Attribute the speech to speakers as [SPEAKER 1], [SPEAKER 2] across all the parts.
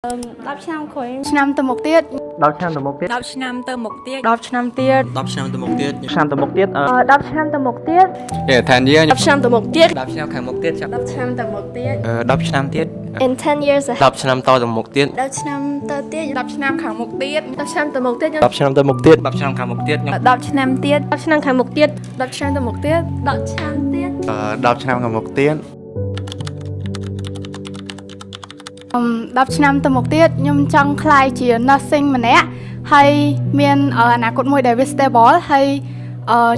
[SPEAKER 1] 10 ឆ្នាំក្រោយ
[SPEAKER 2] ឆ្នាំទៅមុខទៀត
[SPEAKER 3] 10 ឆ្នាំទៅមុខទៀត
[SPEAKER 4] 10 ឆ្នាំទៅមុខទៀត
[SPEAKER 2] 10 ឆ្នាំទៀត
[SPEAKER 5] 10 ឆ្នាំទៅមុខទៀត
[SPEAKER 3] ឆ្នាំទៅមុខទៀត
[SPEAKER 1] 10 ឆ្នាំទៅមុខទៀត
[SPEAKER 6] 10 years
[SPEAKER 1] 10 ឆ្នាំទៅមុខទៀត
[SPEAKER 6] 10 ឆ្នាំខាងមុខទៀតចាប់
[SPEAKER 1] 10 ឆ្នាំទៅមុខទៀត
[SPEAKER 3] 10 ឆ្នាំទៀត
[SPEAKER 1] In 10 years
[SPEAKER 5] 10 ឆ្នាំតទៅមុខទៀត
[SPEAKER 1] 10 ឆ្នាំទៅទៀត
[SPEAKER 2] 10 ឆ្នាំខាងមុខទៀត
[SPEAKER 1] 10 ឆ្នាំទៅមុខទៀត
[SPEAKER 5] 10 ឆ្នាំទៅមុខទៀត
[SPEAKER 6] 10 ឆ្នាំខាងមុខទៀតខ្ញុំ
[SPEAKER 2] 10ឆ្នាំទៀត
[SPEAKER 1] 10ឆ្នាំខាងមុខទៀត
[SPEAKER 2] 10ឆ្នាំទៅមុខទៀត
[SPEAKER 1] 10ឆ្នាំទៀត
[SPEAKER 3] 10 ឆ្នាំខាងមុខទៀត
[SPEAKER 2] 10ឆ្នាំទៅមុខទៀតខ្ញុំចង់ក្លាយជា nursing ម្នាក់ហើយមានអនាគតមួយដែលវា stable ហើយ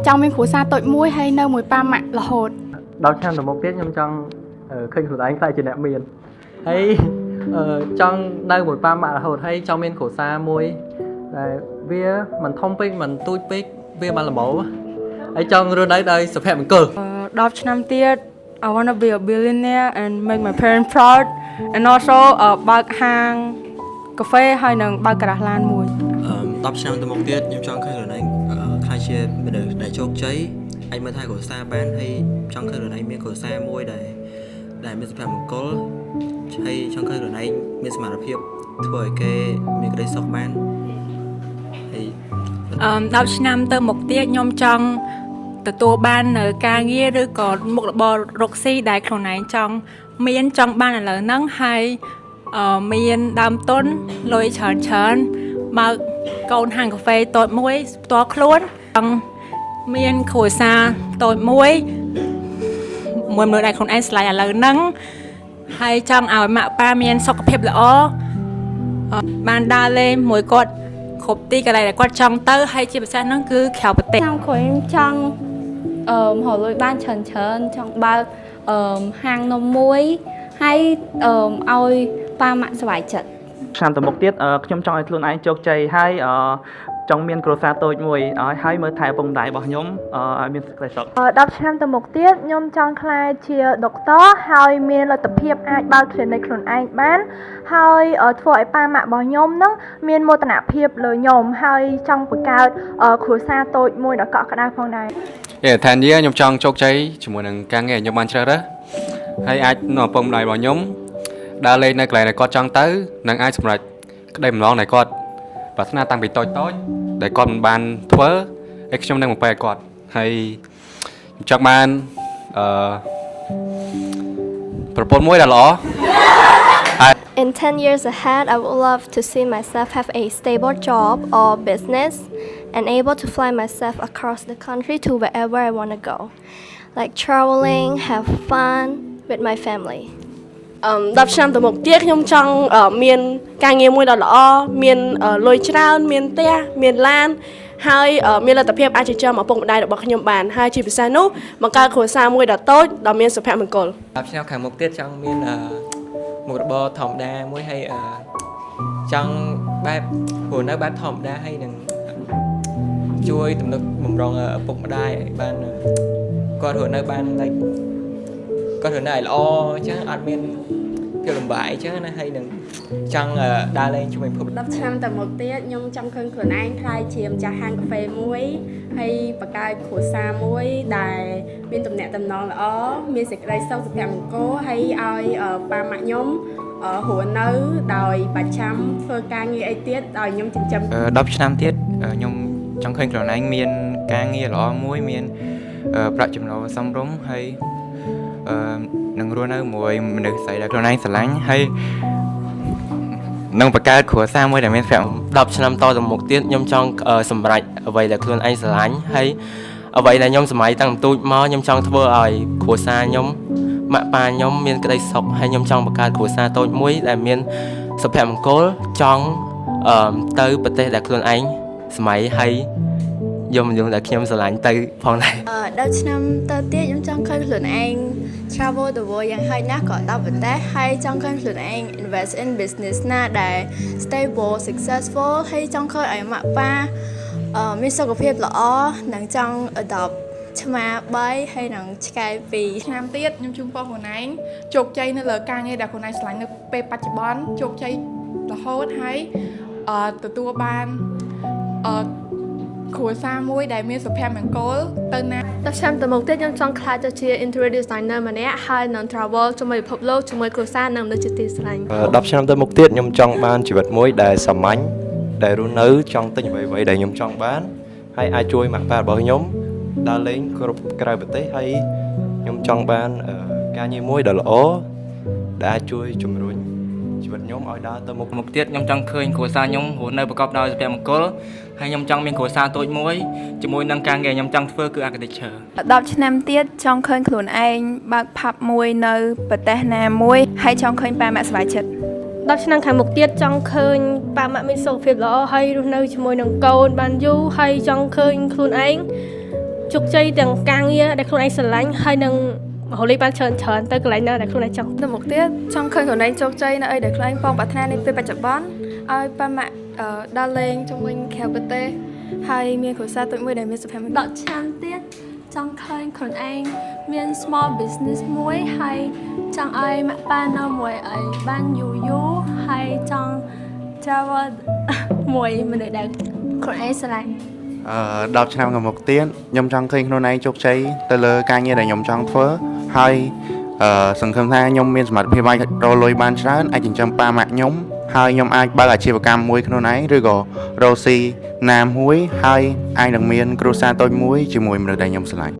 [SPEAKER 2] ចង់មានគ្រួសារតូចមួយហើយនៅមួយប៉ាម៉ាក់រហូត
[SPEAKER 3] 10 ឆ្នាំទៅមុខទៀតខ្ញុំចង់ឃើញខ្លួនឯងខ្លាចជាអ្នកមានហើយចង់នៅមួយប៉ាម៉ាក់រហូតហើយចង់មានគ្រួសារមួយដែលវាមិនធំពេកមិនទូចពេកវាបានល្មមហើយចង់រស់នៅដោយសុភមង្គល
[SPEAKER 2] 10ឆ្នាំទៀត I want to be a billionaire and make my parents proud and also បើកហាងកាហ្វេហើយនឹងបើកការ៉ាសឡានមួយ
[SPEAKER 5] 10 ឆ្នាំទៅមុខទៀតខ្ញុំចង់ឃើញខ្លួនឯងខ្លាចជាមនុស្សដែលជោគជ័យអាចមើលថែគ្រួសារបានហើយចង់ឃើញខ្លួនឯងមានគ្រួសារមួយដែលមានសុភមង្គលហើយចង់ឃើញខ្លួនឯងមានសមត្ថភាពធ្វើឲ្យគេមានក្តីសុខបានហើយ
[SPEAKER 4] 10 ឆ្នាំទៅមុខទៀតខ្ញុំចង់ទទួលបាននៅការងារឬក៏មុខរបររកស៊ីដែលខ្លួនឯងចង់បានឥឡូវហ្នឹងហើយមានដើមទុនលុយច្រើនបើកូនហាងកាហ្វេតូចមួយផ្ទាល់ខ្លួនចង់មានគ្រួសារតូចមួយមនុស្សដែលខ្លួនឯងស្រឡាញ់ឥឡូវហ្នឹងហើយចង់ឲ្យម៉ាក់ប៉ាមានសុខភាពល្អបានដើរលេងមួយគាត់គ្រប់ទីកន្លែងដែលគាត់ចង់ទៅហើយជាពិសេសហ្នឹងគឺក្រៅប្រទេស
[SPEAKER 1] ឆ្នាំក្រោយចង់រកលុយបានច្រើនចង់បើកហាងនំមួយហើយឲ្យប៉ាម៉ាក់សប្បាយចិត្ត
[SPEAKER 3] ឆ្នាំទៅមុខទៀតខ្ញុំចង់ឲ្យខ្លួនឯងជោគជ័យហើយចង់មានគ្រួសារតូចមួយហើយមើលថែឪពុកម្ដាយរបស់ខ្ញុំឲ្យមានសេចក្តីសុខ
[SPEAKER 1] 10 ឆ្នាំទៅមុខទៀតខ្ញុំចង់ក្លាយជាដុកទ័រហើយមានលទ្ធភាពអាចបើក clinic ខ្លួនឯងបានហើយធ្វើឲ្យប៉ាម៉ាក់របស់ខ្ញុំហ្នឹងមានមោទនភាពលើខ្ញុំហើយចង់បង្កើតគ្រួសារតូចមួយដ៏កក់ក្ដៅផងដែរ
[SPEAKER 6] 10 years ខ្ញុំចង់ជោគជ័យជាមួយនឹងការងារខ្ញុំបានជ្រើសរើសហើយអាចនាំឪពុកម្ដាយរបស់ខ្ញុំដើរលេងនៅកន្លែងដែលគាត់ចង់ទៅនិងអាចសម្រេចក្តីបំណងដែលគាត់ប្រាថ្នាតាំងពីតូចដែលគាត់មិនបានធ្វើហើយខ្ញុំនឹងបំពេញឲ្យគាត់ហើយខ្ញុំចង់បានប្រពន្ធមួយដែលល្អ
[SPEAKER 7] In 10 years ahead, I would love to see myself have a stable job or business and able to fly myself across the country to wherever I want to go. Like traveling, have fun with my family.
[SPEAKER 8] 10 ឆ្នាំទៅមុខទៀតខ្ញុំចង់មានការងារមួយដ៏ល្អមានលុយច្រើនមានផ្ទះមានឡានហើយមានលទ្ធភាពអាចចិញ្ចឹមឪពុកម្ដាយរបស់ខ្ញុំបានហើយជាពិសេសនោះបង្កើតគ្រួសារមួយដ៏តូចដ៏មានសុភមង្គល
[SPEAKER 9] 10 ឆ្នាំខាងមុខទៀតចង់មានមុខរបរធម្មតាមួយហើយចង់បែបព្រោះនៅបែបធម្មតាហើយនឹងជួយទំនុកបំរុងឪពុកម្ដាយឲ្យបានគាត់រស់នៅបានគាត់រស់នៅឲ្យល្អអញ្ចឹងអត់មានភាពលំបាកអញ្ចឹងណាហើយនឹងចង់ដើរលេងជាមួយភព
[SPEAKER 1] 10 ឆ្នាំទៅមុខទៀតខ្ញុំចង់ឃើញខ្លួនឯងក្លាយជាម្ចាស់ហាងកាហ្វេមួយហើយបង្កើតគ្រួសារមួយដែលមានទំនាក់ទំនងល្អមានសេចក្តីសុខសុភមង្គលហើយឲ្យប៉ាម៉ាក់ខ្ញុំរស់នៅដោយប្រចាំធ្វើការងារអីទៀតឲ្យខ្ញុំចិញ្ចឹម
[SPEAKER 10] 10 ឆ្នាំទៀតខ្ញុំចង់ឃើញខ្លួនឯងមានការងារល្អមួយមានប្រាក់ចំណូលសមរម្យហើយនឹងរស់នៅមួយមនុស្សស្រីដែលខ្លួនឯងស្រឡាញ់ហើយនឹងបង្កើតគ្រួសារមួយដែលមានសុភមង្គល
[SPEAKER 5] 10 ឆ្នាំតទៅមុខទៀតខ្ញុំចង់សម្រេចអ្វីដែលខ្លួនឯងស្រឡាញ់ហើយអ្វីដែលខ្ញុំសម័យតាំងទូចមកខ្ញុំចង់ធ្វើឲ្យគ្រួសារខ្ញុំម៉ាក់ប៉ាខ្ញុំមានក្តីសុខហើយខ្ញុំចង់បង្កើតគ្រួសារតូចមួយដែលមានសុភមង្គលចង់ទៅប្រទេសដែលខ្លួនឯងសម័យហើយយមដែលខ្ញុំស្រឡាញ់ទៅផងដែរ
[SPEAKER 7] 10 ឆ្នាំទៅទៀតខ្ញុំចង់ឃើញខ្លួនឯង travel the world យ៉ាងហោចណាស់ក៏10ប្រទេសហើយចង់ឃើញខ្លួនឯង invest in business ណាដែល stable successful ហើយចង់ឃើញឲ្យម៉ាក់ប៉ាមានសុខភាពល្អនិងចង់ adopt ឆ្មា3ហើយនឹងឆ្កែ2
[SPEAKER 2] ឆ្នាំទៀតខ្ញុំជូនពរខ្លួនឯងជោគជ័យនៅលើការងារដែលខ្លួនឯងស្រឡាញ់នៅពេលបច្ចុប្បន្នជោគជ័យរហូតហើយទទួលបាន គ្រួសារមួយដែលមានសុភមង្គលទៅណា
[SPEAKER 7] 10 ឆ្នាំទៅមុខទៀតខ្ញុំចង់ខ្លាចទៅជា interior designer ម្នាក់ហើយនឹង travel ជាមួយពិភពលោកជាមួយគ្រួសារនិងមនុស្សជាទីស្រឡាញ់
[SPEAKER 11] 10 ឆ្នាំទៅមុខទៀតខ្ញុំចង់បានជីវិតមួយដែលសាមញ្ញដែលរស់នៅចង់ទិញអ្វីៗដែលខ្ញុំចង់បានហើយអាចជួយម៉ាក់ប៉ារបស់ខ្ញុំដើរលេងគ្រប់ក្រៅប្រទេសហើយខ្ញុំចង់បានការងារមួយដ៏ល្អដែលអាចជួយជំរុញជីវិតខ្ញុំឲ្យដើរទៅមុខ
[SPEAKER 10] មុខទៀតខ្ញុំចង់ឃើញគ្រួសារខ្ញុំរស់នៅប្រកបដោយសុភមង្គលហើយខ្ញុំចង់មានគ្រួសារតូចមួយជាមួយនឹងការងារខ្ញុំចង់ធ្វើគឺ architecture
[SPEAKER 12] 10 ឆ្នាំទៀតចង់ឃើញខ្លួនឯងបើកផាប់មួយនៅប្រទេសណាមួយហើយចង់ឃើញប៉ាម៉ាក់សប្បាយចិត្ត
[SPEAKER 8] 10 ឆ្នាំខាងមុខទៀតចង់ឃើញប៉ាម៉ាក់មានសុខភាពល្អហើយរស់នៅជាមួយនឹងកូនបានយូរហើយចង់ឃើញខ្លួនឯងជោគជ័យទាំងការងារដែលខ្លួនឯងស្រឡាញ់ហើយនឹងរលីបានច្រើនទៅកន្លែងណាដែលខ្លួនឯងចង់
[SPEAKER 12] ទៅមុខទៀតចង់ឃើញខ្លួនឯងជោគជ័យនៅអីដែលខ្លួនឯងពងប្រាថ្នានេះពេលបច្ចុប្បន្នឲ្យប៉ាម៉ាក់ដើរលេងជាមួយក្រៅប្រទេសហើយមានគ្រួសារតូចមួយដែលមានសុភមង្គល
[SPEAKER 7] 10 ឆ្នាំទៀតចង់ឃើញខ្លួនឯងមាន small business មួយហើយចង់ឲ្យម៉ាក់ប៉ានៅមួយឲ្យបានយូរហើយចង់ travel មួយមនុស្សដែលខ្លួនឯងស្រឡាញ់
[SPEAKER 13] 10 ឆ្នាំខាងមុខទៀតខ្ញុំចង់ឃើញខ្លួនឯងជោគជ័យទៅលើការងារដែលខ្ញុំចង់ធ្វើហើយសង្ឃឹមថាខ្ញុំមានសមត្ថភាពអាចរកលុយបានច្រើនអាចចិញ្ចឹមប៉ាម៉ាក់ខ្ញុំហើយខ្ញុំអាចបើកអាជីវកម្មមួយខ្លួនឯងឬក៏រកស៊ីណាមួយហើយអាចនឹងមានគ្រួសារតូចមួយជាមួយមនុស្សដែលខ្ញុំស្រឡាញ់